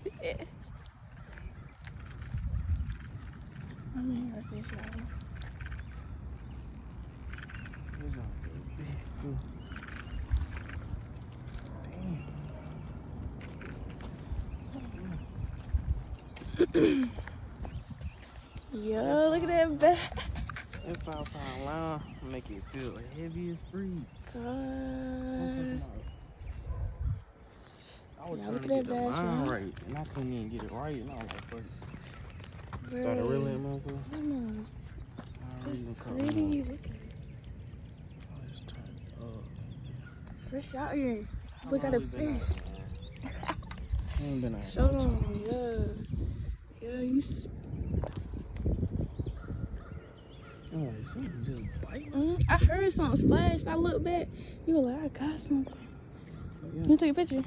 fish. I mean, a fish, y'all. Yo, look at that bat. That 5 pound line make it feel heavy as freeze. God. I was Yeah, trying look to at get that the bass, line man. right, and I couldn't even get it right. And I was like, fuck it. Bro, Started reeling, motherfucker. that one's It's pretty. Look at it. Oh, it's turned up. Fresh out here. We got a fish. I ain't been out here. Show them. Yeah. Yeah, you see. I'm like, something just biting. I heard something splash. I looked back. You were like, I got something. Yeah. You take a picture.